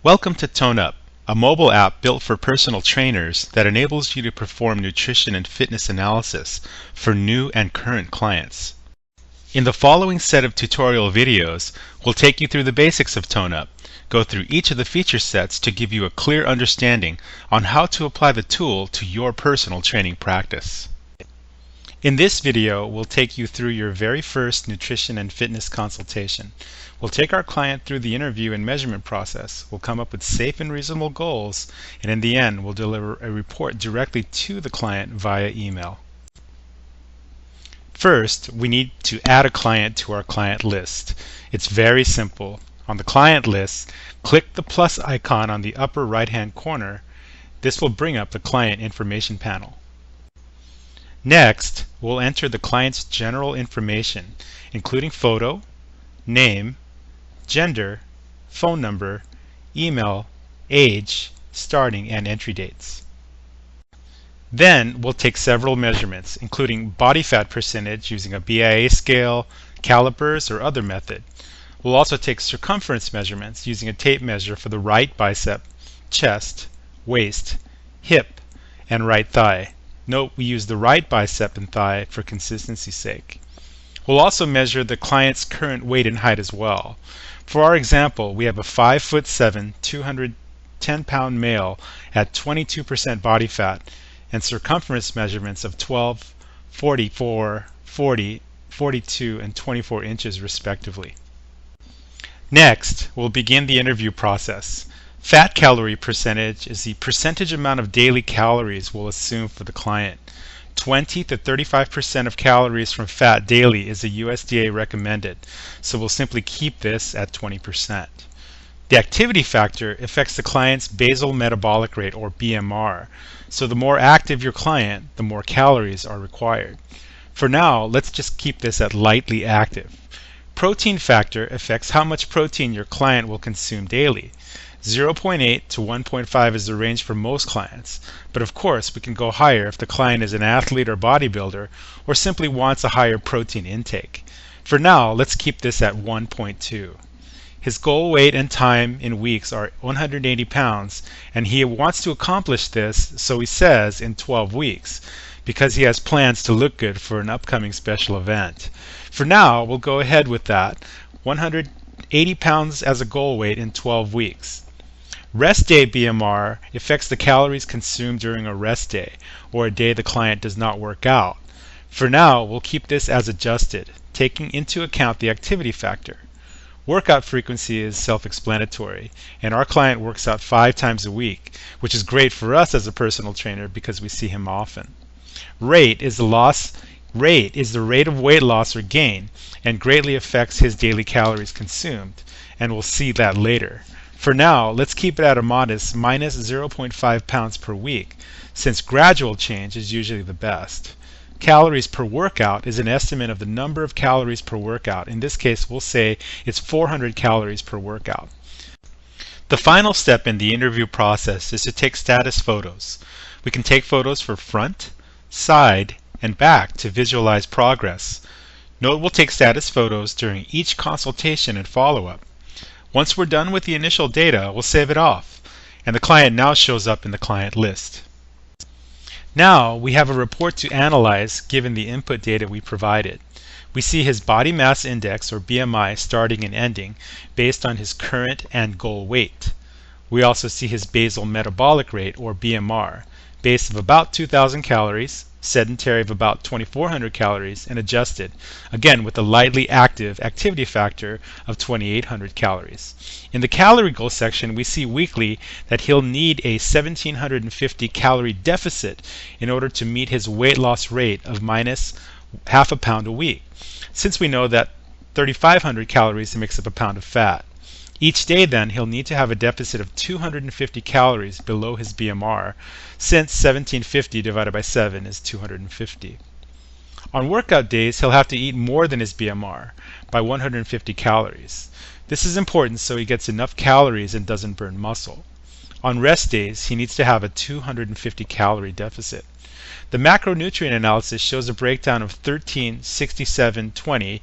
Welcome to ToneUp, a mobile app built for personal trainers that enables you to perform nutrition and fitness analysis for new and current clients. In the following set of tutorial videos, we'll take you through the basics of ToneUp, go through each of the feature sets to give you a clear understanding on how to apply the tool to your personal training practice. In this video, we'll take you through your very first nutrition and fitness consultation. We'll take our client through the interview and measurement process. We'll come up with safe and reasonable goals, and in the end, we'll deliver a report directly to the client via email. First, we need to add a client to our client list. It's very simple. On the client list, click the plus icon on the upper right-hand corner. This will bring up the client information panel. Next, we'll enter the client's general information, including photo, name, gender, phone number, email, age, starting and entry dates. Then we'll take several measurements, including body fat percentage using a BIA scale, calipers, or other method. We'll also take circumference measurements using a tape measure for the right bicep, chest, waist, hip, and right thigh. Note we use the right bicep and thigh for consistency's sake. We'll also measure the client's current weight and height as well. For our example, we have a 5'7", 210-pound male at 22% body fat and circumference measurements of 12, 44, 40, 42, and 24 inches respectively. Next, we'll begin the interview process. Fat calorie percentage is the percentage amount of daily calories we'll assume for the client. 20 to 35% of calories from fat daily is the USDA recommended, so we'll simply keep this at 20%. The activity factor affects the client's basal metabolic rate, or BMR, so the more active your client, the more calories are required. For now, let's just keep this at lightly active. Protein factor affects how much protein your client will consume daily. 0.8 to 1.5 is the range for most clients, but of course we can go higher if the client is an athlete or bodybuilder or simply wants a higher protein intake. For now, let's keep this at 1.2. His goal weight and time in weeks are 180 pounds, and he wants to accomplish this, so he says, in 12 weeks, because he has plans to look good for an upcoming special event. For now, we'll go ahead with that, 180 pounds as a goal weight in 12 weeks. Rest day BMR affects the calories consumed during a rest day, or a day the client does not work out. For now, we'll keep this as adjusted, taking into account the activity factor. Workout frequency is self-explanatory, and our client works out 5 times a week, which is great for us as a personal trainer because we see him often. Rate is the rate of weight loss or gain, and greatly affects his daily calories consumed, and we'll see that later. For now, let's keep it at a modest minus 0.5 pounds per week, since gradual change is usually the best. Calories per workout is an estimate of the number of calories per workout. In this case, we'll say it's 400 calories per workout. The final step in the interview process is to take status photos. We can take photos for front, side, and back to visualize progress. Note we'll take status photos during each consultation and follow-up. Once we're done with the initial data, we'll save it off, and the client now shows up in the client list. Now we have a report to analyze given the input data we provided. We see his body mass index, or BMI, starting and ending based on his current and goal weight. We also see his basal metabolic rate, or BMR, base of about 2,000 calories, sedentary of about 2,400 calories, and adjusted, again with a lightly active activity factor of 2,800 calories. In the calorie goal section, we see weekly that he'll need a 1,750 calorie deficit in order to meet his weight loss rate of minus half a pound a week, since we know that 3,500 calories makes up a pound of fat. Each day then, he'll need to have a deficit of 250 calories below his BMR, since 1750 divided by 7 is 250. On workout days, he'll have to eat more than his BMR, by 150 calories. This is important so he gets enough calories and doesn't burn muscle. On rest days, he needs to have a 250 calorie deficit. The macronutrient analysis shows a breakdown of 13, 67, 20,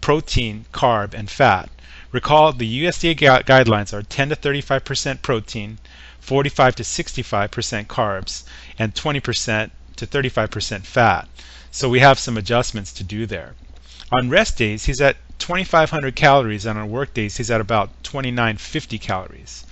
protein, carb, and fat. Recall the USDA guidelines are 10 to 35% protein, 45 to 65% carbs, and 20% to 35% fat. So we have some adjustments to do there. On rest days, he's at 2,500 calories, and on work days, he's at about 2,950 calories.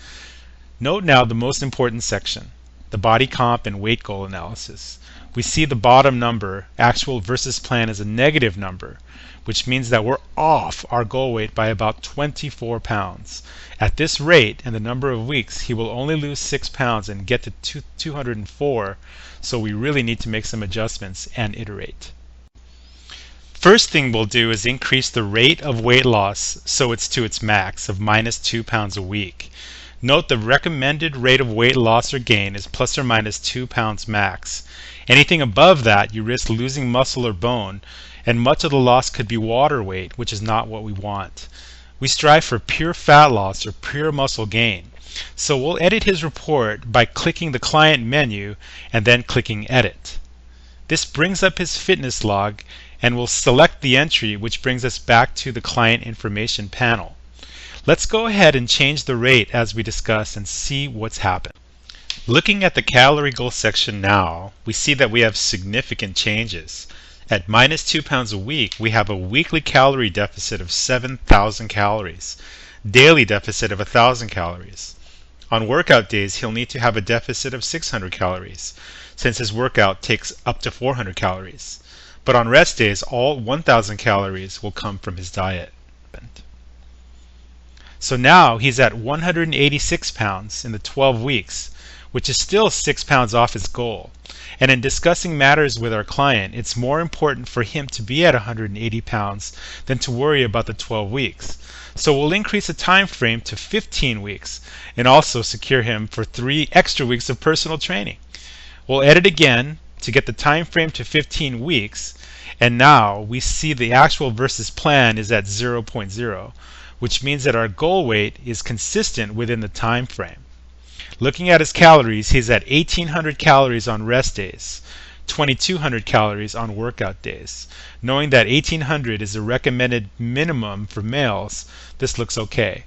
Note now the most important section, the body comp and weight goal analysis. We see the bottom number, actual versus plan, is a negative number, which means that we're off our goal weight by about 24 pounds. At this rate and the number of weeks, he will only lose 6 pounds and get to 204, so we really need to make some adjustments and iterate. First thing we'll do is increase the rate of weight loss so it's to its max of minus 2 pounds a week. Note the recommended rate of weight loss or gain is plus or minus 2 pounds max. Anything above that, you risk losing muscle or bone, and much of the loss could be water weight, which is not what we want. We strive for pure fat loss or pure muscle gain. So we'll edit his report by clicking the client menu and then clicking edit. This brings up his fitness log, and we'll select the entry, which brings us back to the client information panel. Let's go ahead and change the rate as we discussed and see what's happened. Looking at the calorie goal section now, we see that we have significant changes. At minus 2 pounds a week, we have a weekly calorie deficit of 7,000 calories, daily deficit of 1,000 calories. On workout days, he'll need to have a deficit of 600 calories, since his workout takes up to 400 calories. But on rest days, all 1,000 calories will come from his diet. So now he's at 186 pounds in the 12 weeks, which is still 6 pounds off his goal. And in discussing matters with our client, it's more important for him to be at 180 pounds than to worry about the 12 weeks. So we'll increase the time frame to 15 weeks and also secure him for 3 extra weeks of personal training. We'll edit again to get the time frame to 15 weeks, and now we see the actual versus plan is at 0.0, which means that our goal weight is consistent within the time frame. Looking at his calories, he's at 1,800 calories on rest days, 2,200 calories on workout days. Knowing that 1,800 is a recommended minimum for males, this looks okay.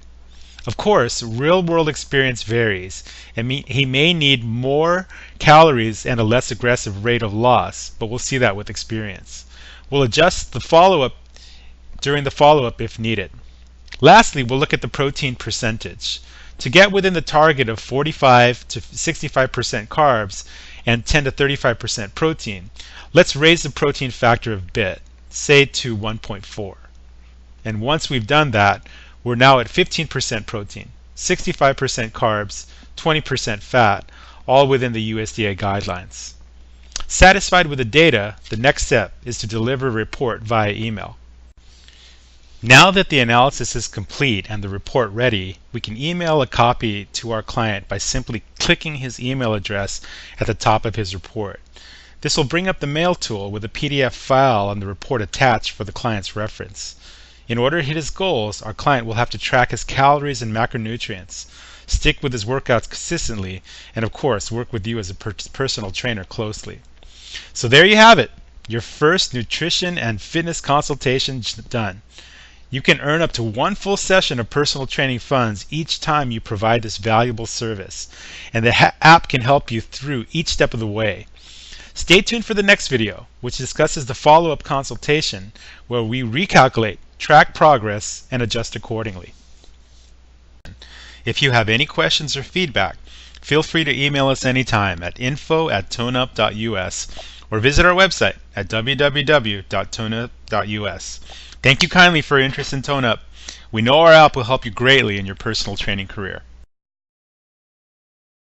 Of course, real-world experience varies, and he may need more calories and a less aggressive rate of loss, but we'll see that with experience. We'll adjust the follow-up during the follow-up if needed. Lastly, we'll look at the protein percentage. To get within the target of 45 to 65% carbs and 10 to 35% protein, let's raise the protein factor a bit, say to 1.4. And once we've done that, we're now at 15% protein, 65% carbs, 20% fat, all within the USDA guidelines. Satisfied with the data, the next step is to deliver a report via email. Now that the analysis is complete and the report ready, we can email a copy to our client by simply clicking his email address at the top of his report. This will bring up the mail tool with a PDF file and the report attached for the client's reference. In order to hit his goals, our client will have to track his calories and macronutrients, stick with his workouts consistently, and of course work with you as a personal trainer closely. So there you have it, your first nutrition and fitness consultation done. You can earn up to 1 full session of personal training funds each time you provide this valuable service, and the app can help you through each step of the way. Stay tuned for the next video, which discusses the follow-up consultation, where we recalculate, track progress, and adjust accordingly. If you have any questions or feedback, feel free to email us anytime at info@toneup.us or visit our website at www.toneup.us. Thank you kindly for your interest in ToneUp. We know our app will help you greatly in your personal training career.